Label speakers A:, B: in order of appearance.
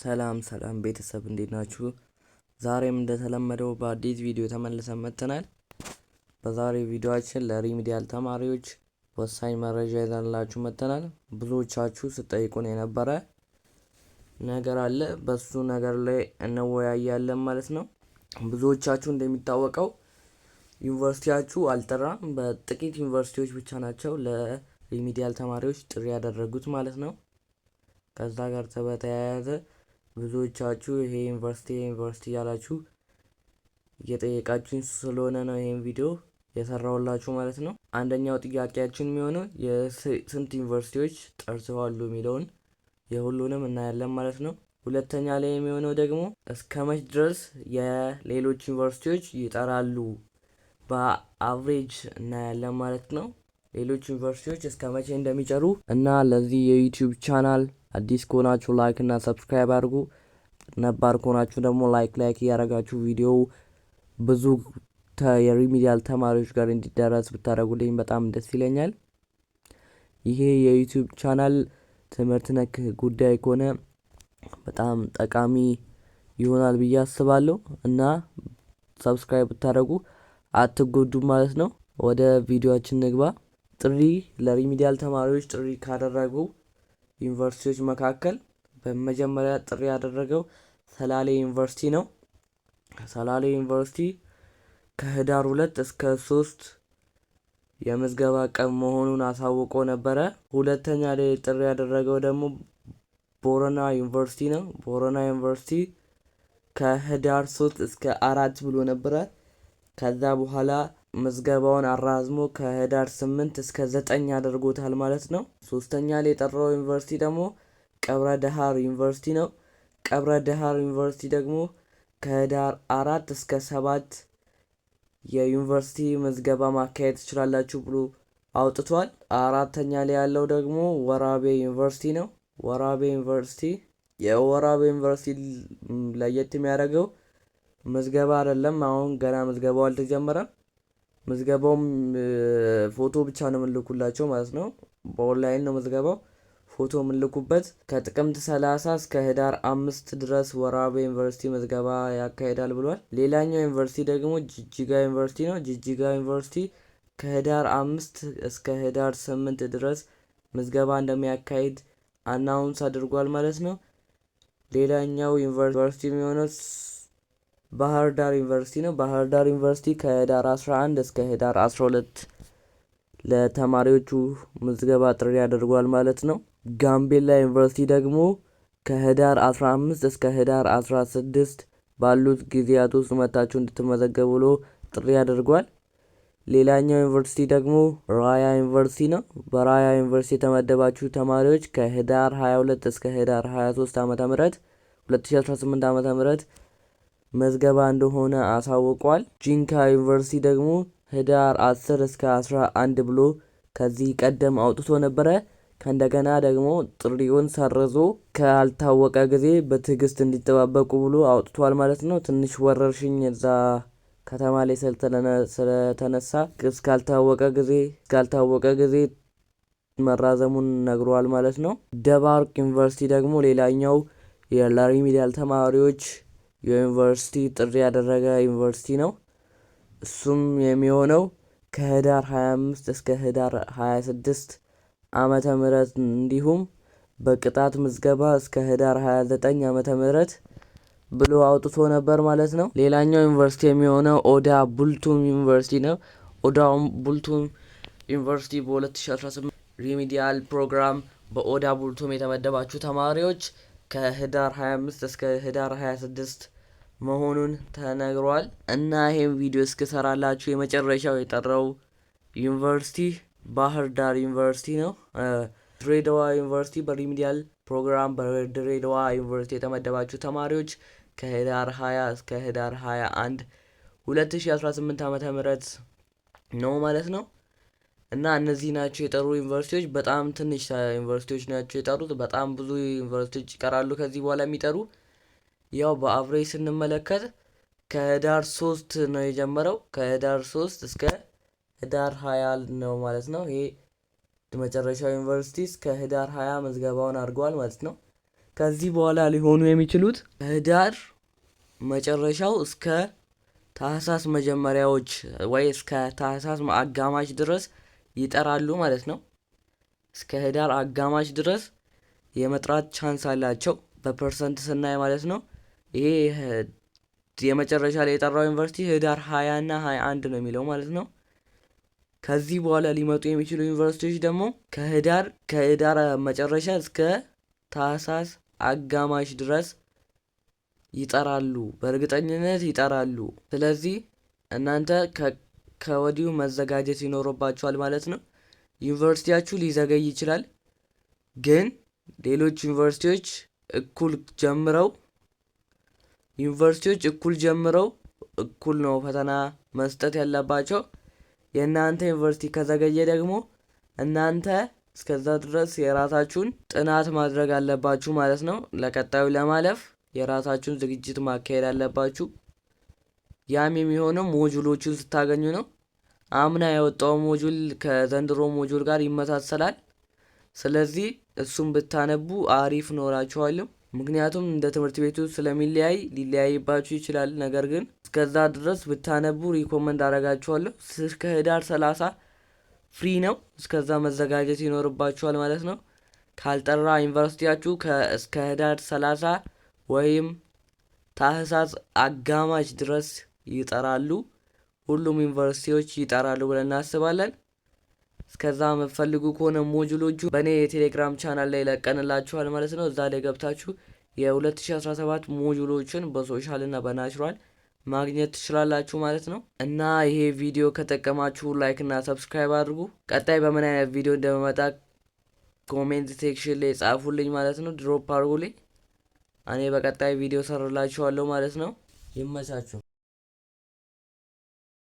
A: ሰላም ቤተሰብ እንዴት ናችሁ? ዛሬም እንደተለመደው በአዲስ ቪዲዮ ተመልሰን መጥተናል። በዛሬው ቪዲዮአችን ለሪሚዲያል ተማሪዎች ወሳኝ መረጃ ይዘንላችሁ መጥተናል። ብዙዎቻችሁ ስትጠይቁን የነበረ ነገር አለ፣ በሱ ነገር ላይ እንወያያለን ማለት ነው። ብዙዎቻችሁ እንደሚታወቀው ዩኒቨርሲቲያችሁ አልጠራም፣ በጥቂት ዩኒቨርሲቲዎች ብቻ ናቸው ለሪሚዲያል ተማሪዎች ጥሪ ያደረጉት ማለት ነው። ከዛ ጋር በተያያዘ ብዙዎቻችሁ ይሄ ዩኒቨርሲቲ ያላችሁ እየጠየቃችሁኝ ስለሆነ ነው ይሄን ቪዲዮ የሰራሁላችሁ ማለት ነው። አንደኛው ጥያቄያችን የሚሆነው የስንት ዩኒቨርሲቲዎች ጠርተዋል የሚለውን የሁሉንም እናያለን ማለት ነው። ሁለተኛ ላይ የሚሆነው ደግሞ እስከ መች ድረስ የሌሎች ዩኒቨርሲቲዎች ይጠራሉ በአቨሬጅ እናያለን ማለት ነው። ሌሎች ዩኒቨርሲቲዎች እስከ መቼ እንደሚጨሩ እና ለዚህ የዩቲዩብ ቻናል አዲስ ከሆናችሁ ላይክ እና ሰብስክራይብ አድርጉ። ነባር ከሆናችሁ ደግሞ ላይክ እያደረጋችሁ ቪዲዮ ብዙ የሪሚዲያል ተማሪዎች ጋር እንዲደረስ ብታደርጉልኝ በጣም ደስ ይለኛል። ይሄ የዩቲዩብ ቻናል ትምህርት ነክ ጉዳይ ከሆነ በጣም ጠቃሚ ይሆናል ብዬ አስባለሁ እና ሰብስክራይብ ብታደርጉ አትጎዱም ማለት ነው። ወደ ቪዲዮአችን ንግባ። ጥሪ ለሪሚዲያል ተማሪዎች ጥሪ ካደረጉ ዩኒቨርሲቲዎች መካከል በመጀመሪያ ጥሪ ያደረገው ሰላሌ ዩኒቨርሲቲ ነው። ሰላሌ ዩኒቨርሲቲ ከህዳር 2 እስከ 3 የምዝገባ ቀን መሆኑን አሳውቆ ነበረ። ሁለተኛ ላይ ጥሪ ያደረገው ደግሞ ቦረና ዩኒቨርሲቲ ነው። ቦረና ዩኒቨርሲቲ ከህዳር 3 እስከ 4 ብሎ ነበረ። ከዛ በኋላ ምዝገባውን አራዝሞ ከህዳር 8 እስከ 9 ያደርጎታል ማለት ነው። ሶስተኛ ላይ የጠራው ዩኒቨርሲቲ ደግሞ ቀብረ ደሃር ዩኒቨርሲቲ ነው። ቀብረ ደሃር ዩኒቨርሲቲ ደግሞ ከህዳር 4 እስከ 7 የዩኒቨርሲቲ ምዝገባ ማካሄድ ትችላላችሁ ብሎ አውጥቷል። አራተኛ ላይ ያለው ደግሞ ወራቤ ዩኒቨርሲቲ ነው። ወራቤ ዩኒቨርሲቲ ለየት የሚያደርገው ምዝገባ አይደለም። አሁን ገና ምዝገባው አልተጀመረም። ምዝገባውም ፎቶ ብቻ ነው የምንልኩላቸው ማለት ነው። በኦንላይን ነው ምዝገባው። ፎቶ የምንልኩበት ከጥቅምት 30 እስከ ህዳር 5 ድረስ ወራቤ ዩኒቨርሲቲ ምዝገባ ያካሄዳል ብሏል። ሌላኛው ዩኒቨርሲቲ ደግሞ ጅጅጋ ዩኒቨርሲቲ ነው። ጅጅጋ ዩኒቨርሲቲ ከህዳር 5 እስከ ህዳር 8 ድረስ ምዝገባ እንደሚያካሂድ አናውንስ አድርጓል ማለት ነው። ሌላኛው ዩኒቨርሲቲ የሚሆነው ባህር ዳር ዩኒቨርሲቲ ነው። ባህር ዳር ዩኒቨርሲቲ ከህዳር 11 እስከ ህዳር 12 ለተማሪዎቹ ምዝገባ ጥሪ ያደርጓል ማለት ነው። ጋምቤላ ዩኒቨርሲቲ ደግሞ ከህዳር 15 እስከ ህዳር 16 ባሉት ጊዜያት ውስጥ መታችሁ እንድትመዘገቡ ብሎ ጥሪ ያደርጓል። ሌላኛው ዩኒቨርሲቲ ደግሞ ራያ ዩኒቨርሲቲ ነው። በራያ ዩኒቨርሲቲ የተመደባችሁ ተማሪዎች ከህዳር 22 እስከ ህዳር 23 2018 ዓ.ም መዝገባ እንደሆነ አሳውቋል። ጂንካ ዩኒቨርሲቲ ደግሞ ህዳር 10 እስከ 11 ብሎ ከዚህ ቀደም አውጥቶ ነበረ። ከእንደገና ደግሞ ጥሪውን ሰርዞ ካልታወቀ ጊዜ በትዕግስት እንዲጠባበቁ ብሎ አውጥቷል ማለት ነው። ትንሽ ወረርሽኝ እዛ ከተማ ላይ ስለተነሳ እስካልታወቀ ጊዜ መራዘሙን ነግሯል ማለት ነው። ደባርቅ ዩኒቨርሲቲ ደግሞ ሌላኛው ለሪሚዲያል ተማሪዎች የዩኒቨርሲቲ ጥሪ ያደረገ ዩኒቨርሲቲ ነው። እሱም የሚሆነው ከህዳር 25 እስከ ህዳር 26 ዓመተ ምህረት እንዲሁም በቅጣት ምዝገባ እስከ ህዳር 29 ዓመተ ምህረት ብሎ አውጥቶ ነበር ማለት ነው። ሌላኛው ዩኒቨርሲቲ የሚሆነው ኦዳ ቡልቱም ዩኒቨርሲቲ ነው። ኦዳ ቡልቱም ዩኒቨርሲቲ በ2018 ሪሚዲያል ፕሮግራም በኦዳ ቡልቱም የተመደባችሁ ተማሪዎች ከህዳር 25 እስከ ህዳር 26 መሆኑን ተነግሯል እና ይሄን ቪዲዮ እስከሰራላችሁ የመጨረሻው የጠራው ዩኒቨርሲቲ ባህር ዳር ዩኒቨርሲቲ ነው። ድሬዳዋ ዩኒቨርሲቲ በሪሚዲያል ፕሮግራም በድሬዳዋ ዩኒቨርሲቲ የተመደባችሁ ተማሪዎች ከህዳር 20 እስከ ህዳር 21 2018 ዓ.ም ነው ማለት ነው። እና እነዚህ ናቸው የጠሩ ዩኒቨርሲቲዎች። በጣም ትንሽ ዩኒቨርሲቲዎች ናቸው የጠሩት። በጣም ብዙ ዩኒቨርሲቲዎች ይቀራሉ ከዚህ በኋላ የሚጠሩ። ያው በአቭሬጅ ስንመለከት ከህዳር 3 ነው የጀመረው። ከህዳር 3 እስከ ህዳር 20 ነው ማለት ነው። ይሄ መጨረሻው ዩኒቨርሲቲ እስከ ህዳር 20 ምዝገባውን አድርጓል ማለት ነው። ከዚህ በኋላ ሊሆኑ የሚችሉት ከህዳር መጨረሻው እስከ ታህሳስ መጀመሪያዎች ወይ እስከ ታህሳስ አጋማሽ ድረስ ይጠራሉ ማለት ነው። እስከ ህዳር አጋማሽ ድረስ የመጥራት ቻንስ አላቸው በፐርሰንት ስናይ ማለት ነው። ይሄ የመጨረሻ ላይ የጠራው ዩኒቨርሲቲ ህዳር 20 እና 21 ነው የሚለው ማለት ነው። ከዚህ በኋላ ሊመጡ የሚችሉ ዩኒቨርሲቲዎች ደግሞ ከህዳር መጨረሻ እስከ ታህሳስ አጋማሽ ድረስ ይጠራሉ፣ በእርግጠኝነት ይጠራሉ። ስለዚህ እናንተ ከወዲሁ መዘጋጀት ይኖርባችኋል ማለት ነው። ዩኒቨርሲቲያችሁ ሊዘገይ ይችላል፣ ግን ሌሎች ዩኒቨርሲቲዎች እኩል ጀምረው እኩል ነው ፈተና መስጠት ያለባቸው። የእናንተ ዩኒቨርሲቲ ከዘገየ ደግሞ እናንተ እስከዛ ድረስ የራሳችሁን ጥናት ማድረግ አለባችሁ ማለት ነው። ለቀጣዩ ለማለፍ የራሳችሁን ዝግጅት ማካሄድ አለባችሁ። ያም የሚሆነው ሞጁሎቹን ስታገኙ ነው። አምና ያወጣው ሞጁል ከዘንድሮ ሞጁል ጋር ይመሳሰላል። ስለዚህ እሱም ብታነቡ አሪፍ ኖራችኋለሁ። ምክንያቱም እንደ ትምህርት ቤቱ ስለሚለያይ ሊለያይባችሁ ይችላል። ነገር ግን እስከዛ ድረስ ብታነቡ ሪኮመንድ አደርጋችኋለሁ። እስከ ህዳር 30 ፍሪ ነው። እስከዛ መዘጋጀት ይኖርባችኋል ማለት ነው። ካልጠራ ዩኒቨርሲቲያችሁ እስከ ህዳር 30 ወይም ታህሳስ አጋማሽ ድረስ ይጠራሉ። ሁሉም ዩኒቨርሲቲዎች ይጠራሉ ብለን እናስባለን። እስከዛ የምትፈልጉ ከሆነ ሞጁሎቹ በእኔ የቴሌግራም ቻናል ላይ ለቀንላችኋል ማለት ነው። እዛ ላይ ገብታችሁ የ2017 ሞጁሎችን በሶሻል እና በናቹራል ማግኘት ትችላላችሁ ማለት ነው። እና ይሄ ቪዲዮ ከጠቀማችሁ ላይክ እና ሰብስክራይብ አድርጉ። ቀጣይ በምን አይነት ቪዲዮ እንደመጣ ኮሜንት ሴክሽን ላይ ጻፉልኝ ማለት ነው። ድሮፕ አድርጉልኝ። እኔ በቀጣይ ቪዲዮ ሰራላችኋለሁ ማለት ነው። ይመቻችሁ።